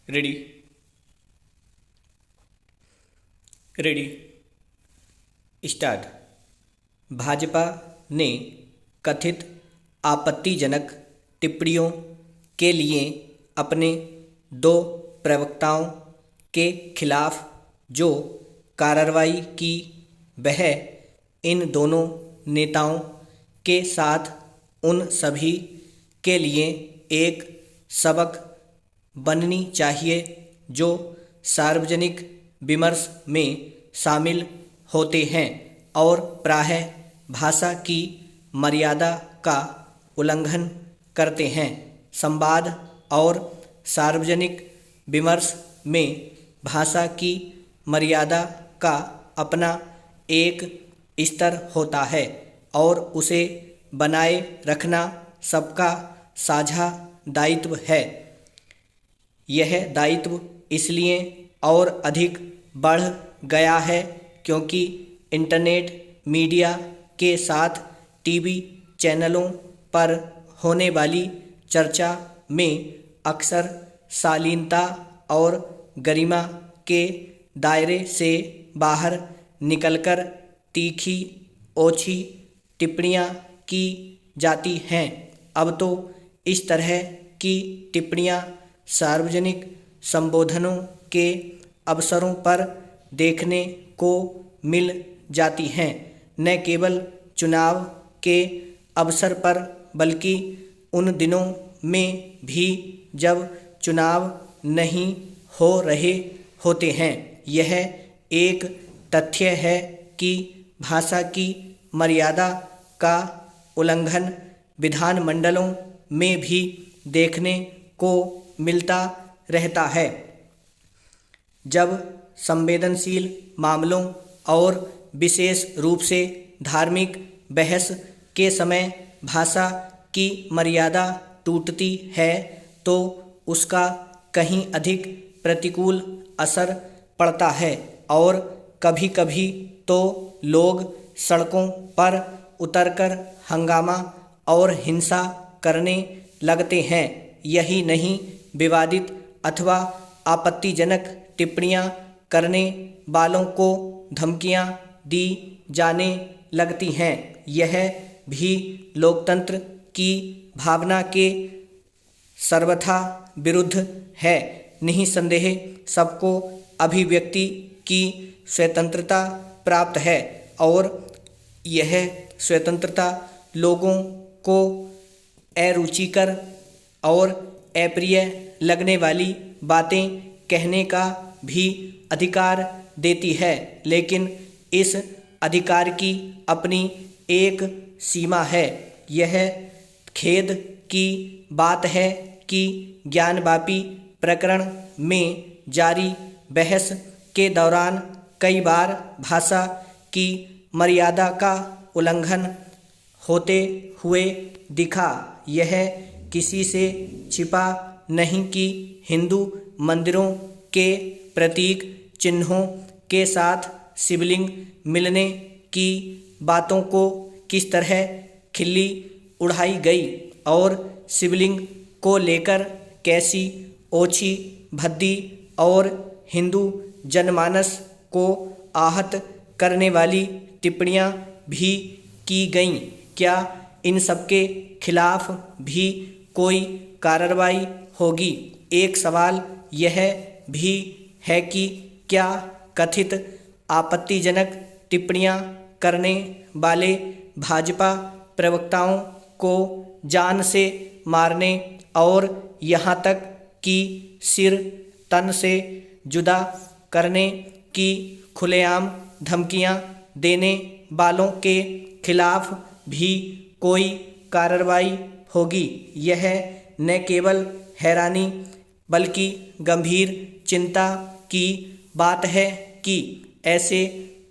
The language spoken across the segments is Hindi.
Ready ready start. भाजपा ने कथित आपत्तिजनक टिप्पणियों के लिए अपने दो प्रवक्ताओं के खिलाफ जो कार्रवाई की वह इन दोनों नेताओं के साथ उन सभी के लिए एक सबक बननी चाहिए जो सार्वजनिक विमर्श में शामिल होते हैं और प्रायः भाषा की मर्यादा का उल्लंघन करते हैं। संवाद और सार्वजनिक विमर्श में भाषा की मर्यादा का अपना एक स्तर होता है और उसे बनाए रखना सबका साझा दायित्व है। यह दायित्व इसलिए और अधिक बढ़ गया है क्योंकि इंटरनेट मीडिया के साथ टीवी चैनलों पर होने वाली चर्चा में अक्सर शालीनता और गरिमा के दायरे से बाहर निकलकर तीखी ओछी टिप्पणियां की जाती हैं। अब तो इस तरह की टिप्पणियां सार्वजनिक संबोधनों के अवसरों पर देखने को मिल जाती हैं। न केवल चुनाव के अवसर पर बल्कि उन दिनों में भी जब चुनाव नहीं हो रहे होते हैं। यह एक तथ्य है कि भाषा की मर्यादा का उल्लंघन विधानमंडलों में भी देखने को मिलता रहता है। जब संवेदनशील मामलों और विशेष रूप से धार्मिक बहस के समय भाषा की मर्यादा टूटती है तो उसका कहीं अधिक प्रतिकूल असर पड़ता है और कभी-कभी तो लोग सड़कों पर उतरकर हंगामा और हिंसा करने लगते हैं। यही नहीं, विवादित अथवा आपत्तिजनक टिप्पणियां करने वालों को धमकियां दी जाने लगती हैं। यह भी लोकतंत्र की भावना के सर्वथा विरुद्ध है। निस्संदेह सबको अभिव्यक्ति की स्वतंत्रता प्राप्त है और यह स्वतंत्रता लोगों को अरुचिकर और अप्रिय लगने वाली बातें कहने का भी अधिकार देती है, लेकिन इस अधिकार की अपनी एक सीमा है। यह खेद की बात है कि ज्ञानवापी प्रकरण में जारी बहस के दौरान कई बार भाषा की मर्यादा का उल्लंघन होते हुए दिखा। यह किसी से छिपा नहीं कि हिंदू मंदिरों के प्रतीक चिन्हों के साथ शिवलिंग मिलने की बातों को किस तरह खिल्ली उड़ाई गई और शिवलिंग को लेकर कैसी ओछी भद्दी और हिंदू जनमानस को आहत करने वाली टिप्पणियां भी की गईं। क्या इन सबके खिलाफ भी कोई कार्रवाई होगी? एक सवाल यह भी है कि क्या कथित आपत्तिजनक टिप्पणियां करने वाले भाजपा प्रवक्ताओं को जान से मारने और यहाँ तक कि सिर तन से जुदा करने की खुलेआम धमकियां देने वालों के खिलाफ भी कोई कार्रवाई होगी? यह न केवल हैरानी बल्कि गंभीर चिंता की बात है कि ऐसे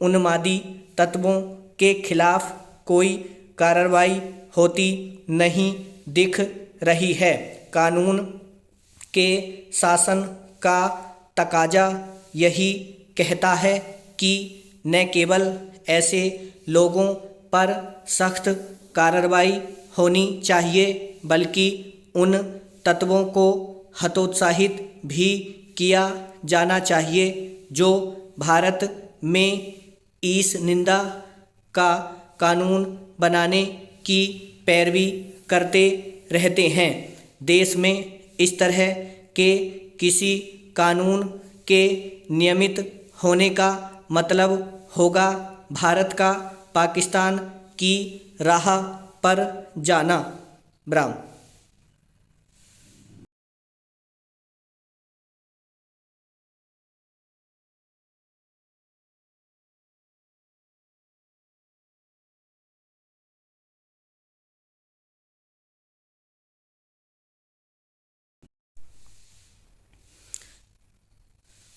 उन्मादी तत्वों के खिलाफ कोई कार्रवाई होती नहीं दिख रही है। कानून के शासन का तकाजा यही कहता है कि न केवल ऐसे लोगों पर सख्त कार्रवाई होनी चाहिए बल्कि उन तत्वों को हतोत्साहित भी किया जाना चाहिए जो भारत में इस निंदा का कानून बनाने की पैरवी करते रहते हैं। देश में इस तरह के किसी कानून के नियमित होने का मतलब होगा भारत का पाकिस्तान की राह पर जाना। ब्राह्म।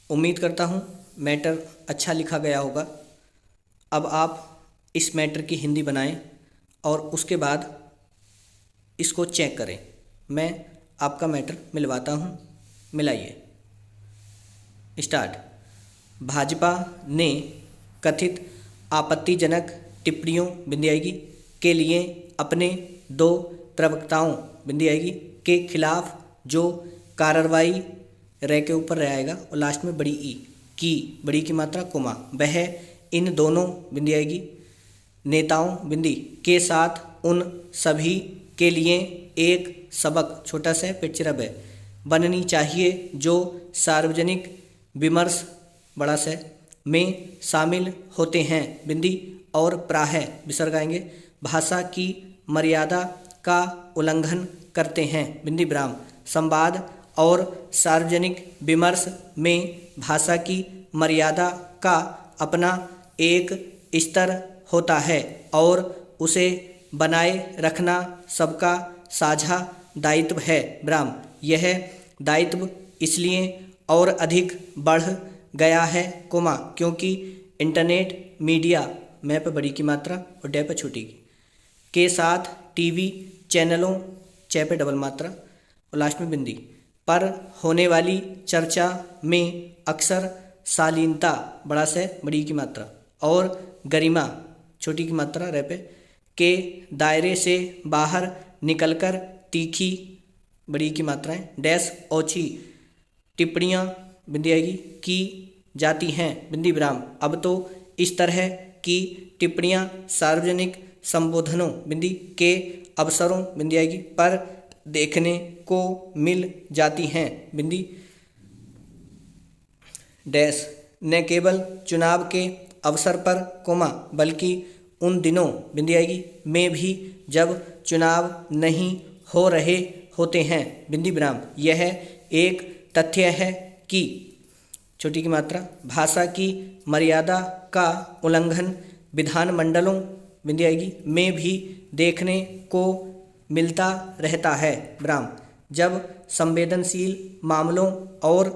उम्मीद करता हूँ मैटर अच्छा लिखा गया होगा। अब आप इस मैटर की हिंदी बनाएं और उसके बाद इसको चेक करें। मैं आपका मैटर मिलवाता हूँ, मिलाइए। स्टार्ट। भाजपा ने कथित आपत्तिजनक टिप्पणियों बिंदी आएगी के लिए अपने 2 प्रवक्ताओं बिंदी आएगी के खिलाफ जो कार्रवाई रे के ऊपर रह आएगा और लास्ट में बड़ी ई की बड़ी की मात्रा कोमा वह इन दोनों बिंदी आएगी नेताओं बिंदी के साथ उन सभी के लिए एक सबक छोटा सा पिक्चर है बननी चाहिए जो सार्वजनिक विमर्श बड़ा से में शामिल होते हैं बिंदी और प्राय विसर्ग आएंगे भाषा की मर्यादा का उल्लंघन करते हैं बिंदी विराम। संवाद और सार्वजनिक विमर्श में भाषा की मर्यादा का अपना एक स्तर होता है और उसे बनाए रखना सबका साझा दायित्व है। ब्राह्म। यह दायित्व इसलिए और अधिक बढ़ गया है कोमा क्योंकि इंटरनेट मीडिया मैं पे बड़ी की मात्रा और डे पे छोटी की के साथ टीवी चैनलों चे पे डबल मात्रा और लास्ट में बिंदी पर होने वाली चर्चा में अक्सर शालीनता बड़ा से बड़ी की मात्रा और गरिमा छोटी की मात्रा रह पे के दायरे से बाहर निकलकर तीखी बड़ी की मात्राएं डैश ओछी टिप्पणियाँ बिंदी आएगी की जाती हैं बिंदी विराम। अब तो इस तरह की टिप्पणियाँ सार्वजनिक संबोधनों बिंदी के अवसरों बिंदी आएगी पर देखने को मिल जाती हैं बिंदी डैश न केवल चुनाव के अवसर पर कोमा बल्कि उन दिनों बिंदी आएगी में भी जब चुनाव नहीं हो रहे होते हैं बिंदी विराम। यह एक तथ्य है कि छोटी की मात्रा भाषा की मर्यादा का उल्लंघन विधानमंडलों बिंदी आएगी में भी देखने को मिलता रहता है। ब्राह्म। जब संवेदनशील मामलों और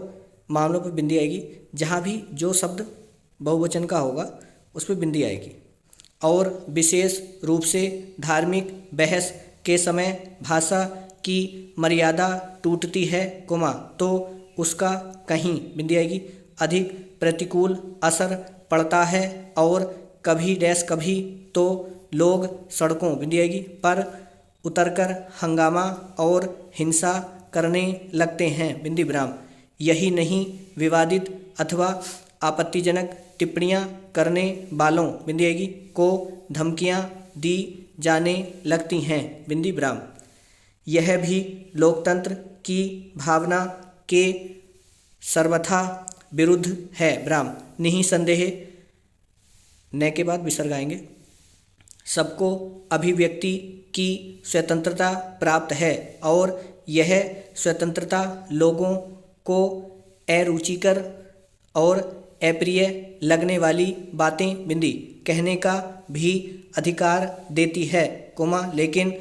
मामलों पर बिंदी आएगी जहाँ भी जो शब्द बहुवचन का होगा उस पर बिंदी आएगी और विशेष रूप से धार्मिक बहस के समय भाषा की मर्यादा टूटती है कोमा तो उसका कहीं बिंदी आएगी अधिक प्रतिकूल असर पड़ता है और कभी डैश कभी तो लोग सड़कों बिंदी आएगी पर उतरकर हंगामा और हिंसा करने लगते हैं बिंदी विराम। यही नहीं विवादित अथवा आपत्तिजनक टिप्पणियां करने वालों बिंदी आएगी को धमकियां दी जाने लगती हैं बिंदी विराम। यह भी लोकतंत्र की भावना के सर्वथा विरुद्ध है। ब्राह्म। निःसंदेह न के बाद विसर्ग आएंगे सबको अभिव्यक्ति की स्वतंत्रता प्राप्त है और यह स्वतंत्रता लोगों को अरुचिकर और अप्रिय लगने वाली बातें बिंदी कहने का भी अधिकार देती है कोमा लेकिन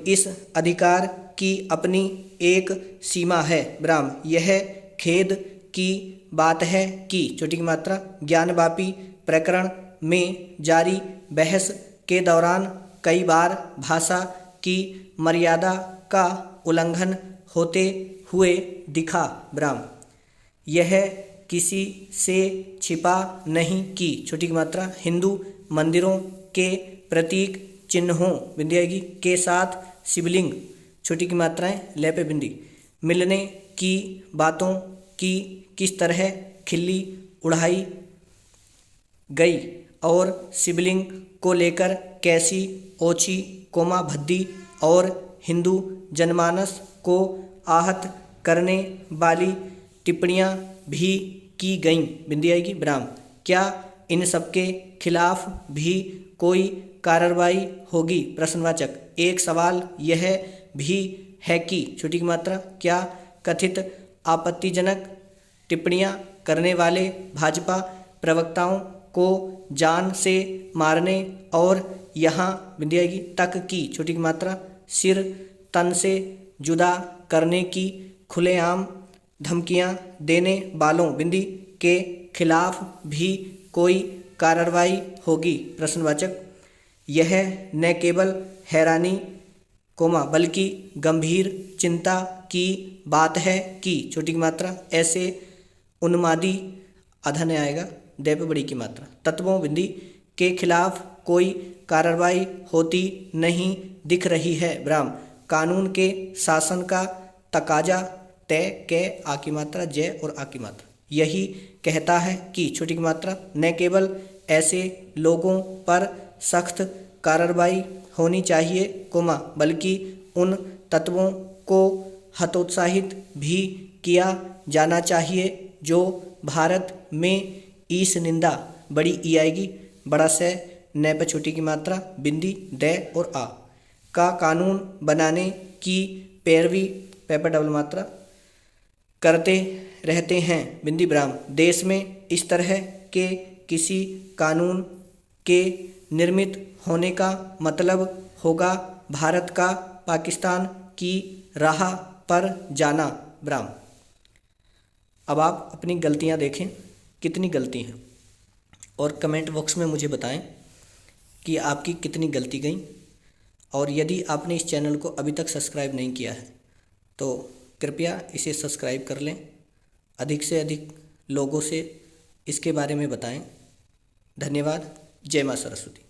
इस अधिकार की अपनी एक सीमा है। ब्राह्म। यह खेद की बात है कि छोटी की मात्रा ज्ञानवापी प्रकरण में जारी बहस के दौरान कई बार भाषा की मर्यादा का उल्लंघन होते हुए दिखा। ब्राह्म। यह किसी से छिपा नहीं कि छोटी की मात्रा हिंदू मंदिरों के प्रतीक चिन्हों बिंदी आएगी के साथ शिवलिंग छोटी की मात्राएं ले पे बिंदी मिलने की बातों की किस तरह खिल्ली उड़ाई गई और शिवलिंग को लेकर कैसी ओछी कोमा भद्दी और हिंदू जनमानस को आहत करने वाली टिप्पणियां भी की गईं। बिंदी आएगी विराम। क्या इन सबके खिलाफ भी कोई कार्रवाई होगी? प्रश्नवाचक। एक सवाल यह भी है कि छोटी की मात्रा क्या कथित आपत्तिजनक टिप्पणियां करने वाले भाजपा प्रवक्ताओं को जान से मारने और यहाँ बिंदी आएगी तक की छोटी की मात्रा सिर तन से जुदा करने की खुलेआम धमकियां देने वालों बिंदी के खिलाफ भी कोई कार्रवाई होगी? प्रश्नवाचक। यह न केवल हैरानी कोमा बल्कि गंभीर चिंता की बात है कि छोटी की मात्रा ऐसे उन्मादी अधन आएगा दे पे बड़ी की मात्रा तत्वों बिंदी के खिलाफ कोई कार्रवाई होती नहीं दिख रही है। विराम। कानून के शासन का तकाजा तय के आ की मात्रा जय और आ की मात्रा यही कहता है कि छोटी की मात्रा न केवल ऐसे लोगों पर सख्त कार्रवाई होनी चाहिए कोमा बल्कि उन तत्वों को हतोत्साहित भी किया जाना चाहिए जो भारत में ईस निंदा बड़ी ई आएगी बड़ा से न पे छोटी की मात्रा बिंदी द और आ का कानून बनाने की पैरवी पे डबल मात्रा करते रहते हैं बिंदी विराम। देश में इस तरह के किसी कानून के निर्मित होने का मतलब होगा भारत का पाकिस्तान की राह पर जाना। विराम। अब आप अपनी गलतियां देखें कितनी गलती हैं और कमेंट बॉक्स में मुझे बताएं कि आपकी कितनी गलती गई। और यदि आपने इस चैनल को अभी तक सब्सक्राइब नहीं किया है तो कृपया इसे सब्सक्राइब कर लें। अधिक से अधिक लोगों से इसके बारे में बताएं। धन्यवाद। जय मां सरस्वती।